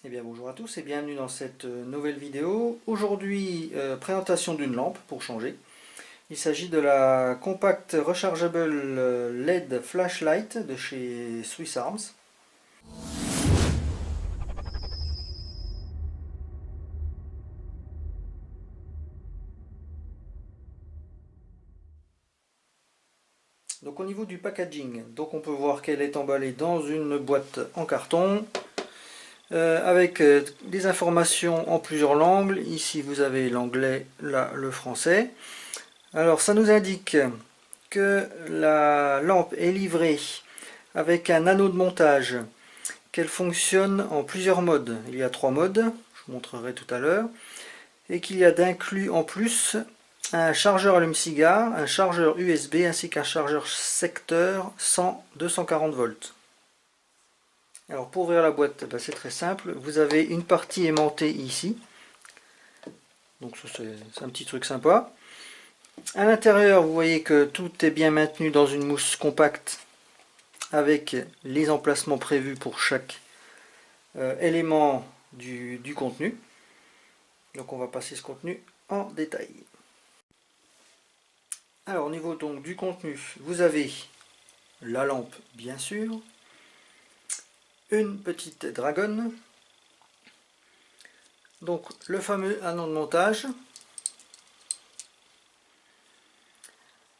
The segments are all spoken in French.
Eh bien bonjour à tous et bienvenue dans cette nouvelle vidéo. Aujourd'hui, présentation d'une lampe pour changer. Il s'agit de la Compact Rechargeable LED Flashlight de chez Swiss Arms. Donc au niveau du packaging, donc on peut voir qu'elle est emballée dans une boîte en carton avec des informations en plusieurs langues. Ici vous avez l'anglais, là le français. Alors ça nous indique que la lampe est livrée avec un anneau de montage, qu'elle fonctionne en plusieurs modes. Il y a 3 modes, je vous montrerai tout à l'heure, et qu'il y a d'inclus en plus un chargeur allume-cigare, un chargeur USB ainsi qu'un chargeur secteur 100-240 volts. Alors pour ouvrir la boîte, c'est très simple, vous avez une partie aimantée ici, donc c'est un petit truc sympa. À l'intérieur, vous voyez que tout est bien maintenu dans une mousse compacte avec les emplacements prévus pour chaque élément du contenu. Donc on va passer ce contenu en détail. Alors au niveau donc du contenu, vous avez la lampe bien sûr, une petite dragonne, donc le fameux anneau de montage,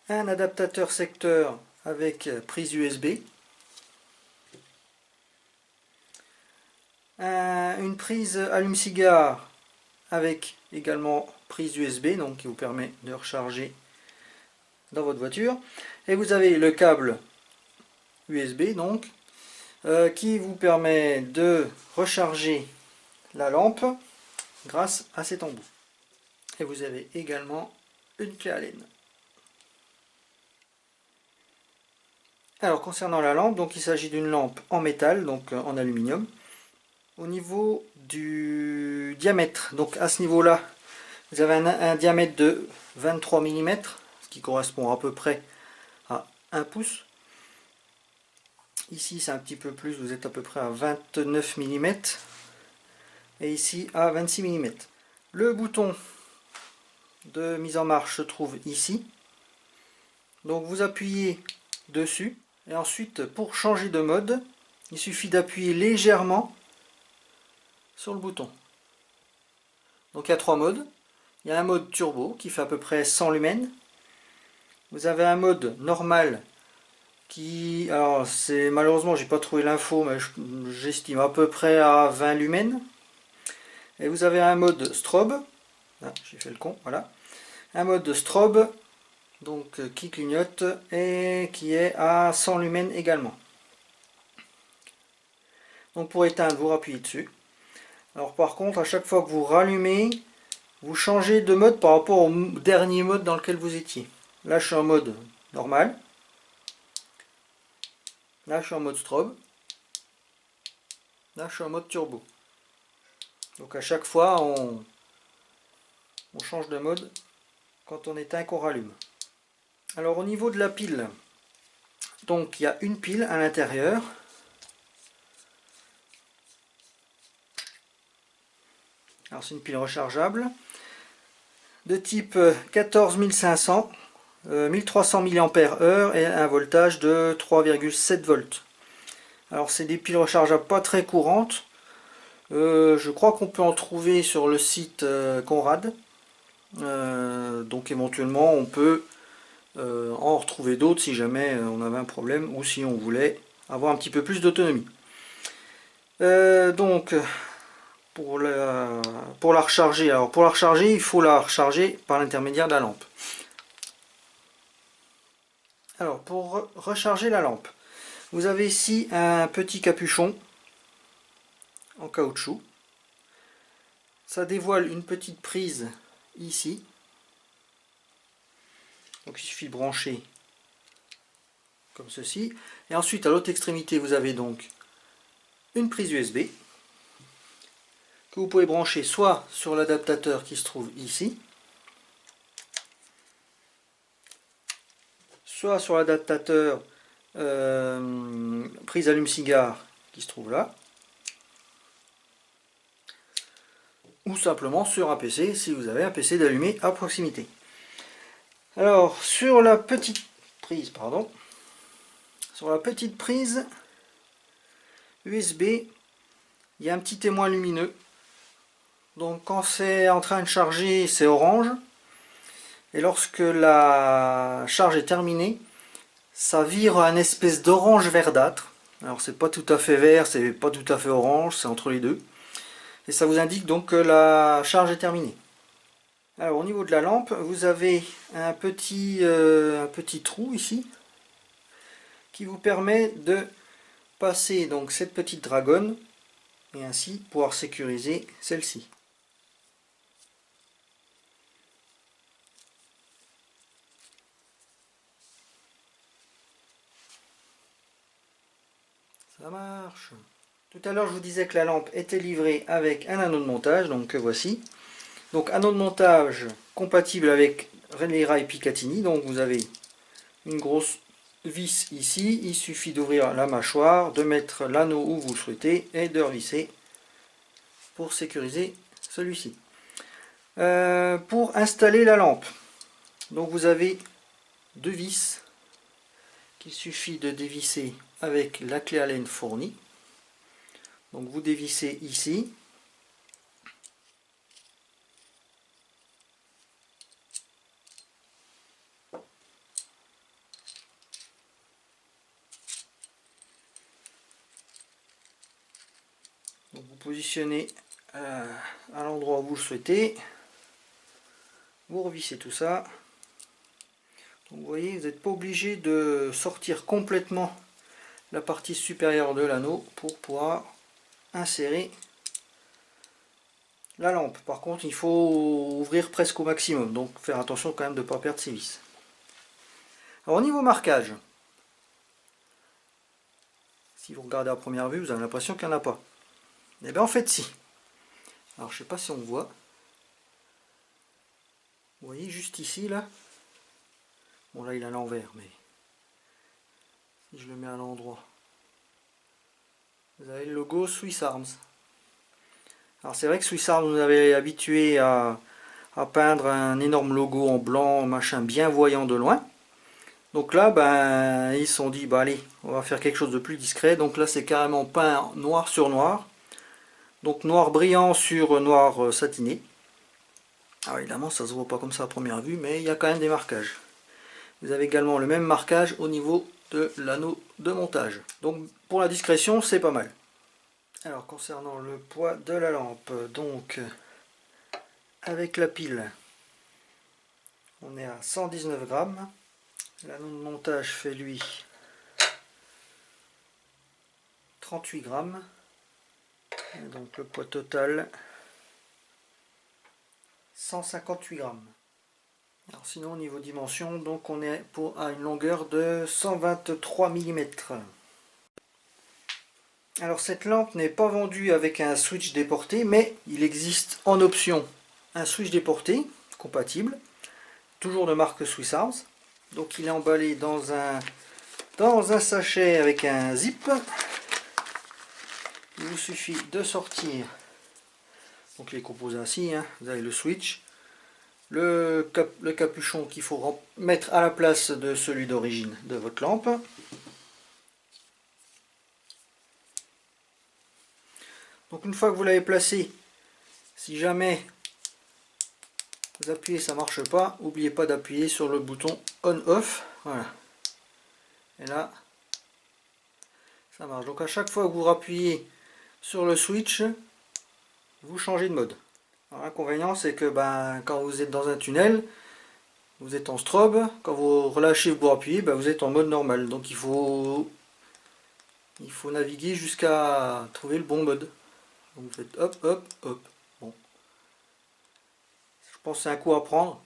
un adaptateur secteur avec prise USB, une prise allume-cigare avec également prise USB, donc qui vous permet de recharger dans votre voiture, et vous avez le câble USB donc qui vous permet de recharger la lampe grâce à cet embout. Et vous avez également une clé Allen. Alors concernant la lampe, donc il s'agit d'une lampe en métal, donc en aluminium. Au niveau du diamètre, donc à ce niveau-là, vous avez un diamètre de 23 mm, ce qui correspond à peu près à 1 pouce. Ici c'est un petit peu plus, vous êtes à peu près à 29 mm. Et ici à 26 mm. Le bouton de mise en marche se trouve ici. Donc vous appuyez dessus. Et ensuite, pour changer de mode, il suffit d'appuyer légèrement sur le bouton. Donc il y a 3 modes. Il y a un mode turbo qui fait à peu près 100 lumens. Vous avez un mode normal qui, alors c'est malheureusement j'ai pas trouvé l'info, mais j'estime à peu près à 20 lumens. Et vous avez un mode strobe. Ah, j'ai fait le con, voilà. Un mode strobe donc qui clignote et qui est à 100 lumens également. Donc pour éteindre, vous appuyez dessus. Alors par contre, à chaque fois que vous rallumez, vous changez de mode par rapport au dernier mode dans lequel vous étiez. Là je suis en mode normal. Là je suis en mode strobe. Là je suis en mode turbo. Donc à chaque fois on change de mode quand on éteint et qu'on rallume. Alors au niveau de la pile, donc il y a une pile à l'intérieur. Alors c'est une pile rechargeable de type 14500, 1300 mAh et un voltage de 3,7 volts. Alors c'est des piles rechargeables pas très courantes. Je crois qu'on peut en trouver sur le site Conrad. Donc éventuellement on peut en retrouver d'autres si jamais on avait un problème ou si on voulait avoir un petit peu plus d'autonomie. Donc pour la recharger, alors pour la recharger il faut la recharger par l'intermédiaire de la lampe. Alors pour recharger la lampe, vous avez ici un petit capuchon en caoutchouc. Ça dévoile une petite prise ici. Donc il suffit de brancher comme ceci. Et ensuite à l'autre extrémité vous avez donc une prise USB que vous pouvez brancher soit sur l'adaptateur qui se trouve ici, soit sur l'adaptateur prise allume-cigare qui se trouve là. ou simplement sur un PC si vous avez un PC d'allumé à proximité. Alors sur la petite prise, USB, il y a un petit témoin lumineux. Donc quand c'est en train de charger, c'est orange. Et lorsque la charge est terminée, ça vire un espèce d'orange verdâtre. Alors c'est pas tout à fait vert, c'est pas tout à fait orange, c'est entre les deux. Et ça vous indique donc que la charge est terminée. Alors au niveau de la lampe, vous avez un petit trou ici qui vous permet de passer donc cette petite dragonne et ainsi pouvoir sécuriser celle-ci. Ça marche. Tout à l'heure je vous disais que la lampe était livrée avec un anneau de montage, donc que voici. Donc anneau de montage compatible avec les rails Picatinny, donc vous avez une grosse vis ici, il suffit d'ouvrir la mâchoire, de mettre l'anneau où vous le souhaitez et de revisser pour sécuriser celui-ci. Pour installer la lampe, donc vous avez deux vis qu'il suffit de dévisser avec la clé Allen fournie. Donc vous dévissez ici. Donc vous positionnez à l'endroit où vous le souhaitez. Vous revissez tout ça. Donc vous voyez, vous n'êtes pas obligé de sortir complètement la partie supérieure de l'anneau pour pouvoir insérer la lampe. Par contre, il faut ouvrir presque au maximum, donc faire attention quand même de ne pas perdre ses vis. Alors au niveau marquage, si vous regardez à première vue, vous avez l'impression qu'il n'y en a pas. Et bien en fait si. Alors je sais pas si on voit. Vous voyez juste ici là. Bon là il est à l'envers, mais si je le mets à l'endroit, vous avez le logo Swiss Arms. Alors c'est vrai que Swiss Arms nous avait habitué à peindre un énorme logo en blanc, machin bien voyant de loin. Donc là, ben, ils se sont dit, bah allez, on va faire quelque chose de plus discret. Donc là, c'est carrément peint noir sur noir. Donc noir brillant sur noir satiné. Alors évidemment, ça ne se voit pas comme ça à première vue, mais il y a quand même des marquages. Vous avez également le même marquage au niveau de l'anneau de montage. Donc pour la discrétion, c'est pas mal. Alors concernant le poids de la lampe, donc avec la pile, on est à 119 grammes. L'anneau de montage fait lui 38 grammes. Et donc le poids total 158 grammes. Alors sinon au niveau dimension, donc on est à une longueur de 123 mm. Alors cette lampe n'est pas vendue avec un switch déporté, mais il existe en option un switch déporté compatible, toujours de marque Swiss Arms. Donc il est emballé dans un sachet avec un zip. Il vous suffit de sortir, donc il est composé ainsi, hein. Vous avez le switch, le capuchon qu'il faut mettre à la place de celui d'origine de votre lampe. Donc une fois que vous l'avez placé, si jamais vous appuyez, ça ne marche pas, n'oubliez pas d'appuyer sur le bouton on-off. Voilà. Et là, ça marche. Donc à chaque fois que vous rappuyez sur le switch, vous changez de mode. L'inconvénient, c'est que quand vous êtes dans un tunnel, vous êtes en strobe. Quand vous relâchez, vous appuyez, vous êtes en mode normal. Donc il faut naviguer jusqu'à trouver le bon mode. Donc vous faites hop, hop, hop. Bon. Je pense que c'est un coup à prendre.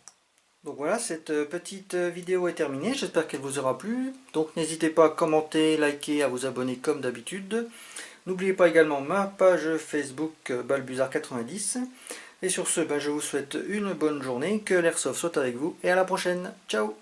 Donc voilà, cette petite vidéo est terminée. J'espère qu'elle vous aura plu. Donc n'hésitez pas à commenter, liker, à vous abonner comme d'habitude. N'oubliez pas également ma page Facebook Balbuzard90. Et sur ce, je vous souhaite une bonne journée, que l'airsoft soit avec vous et à la prochaine. Ciao!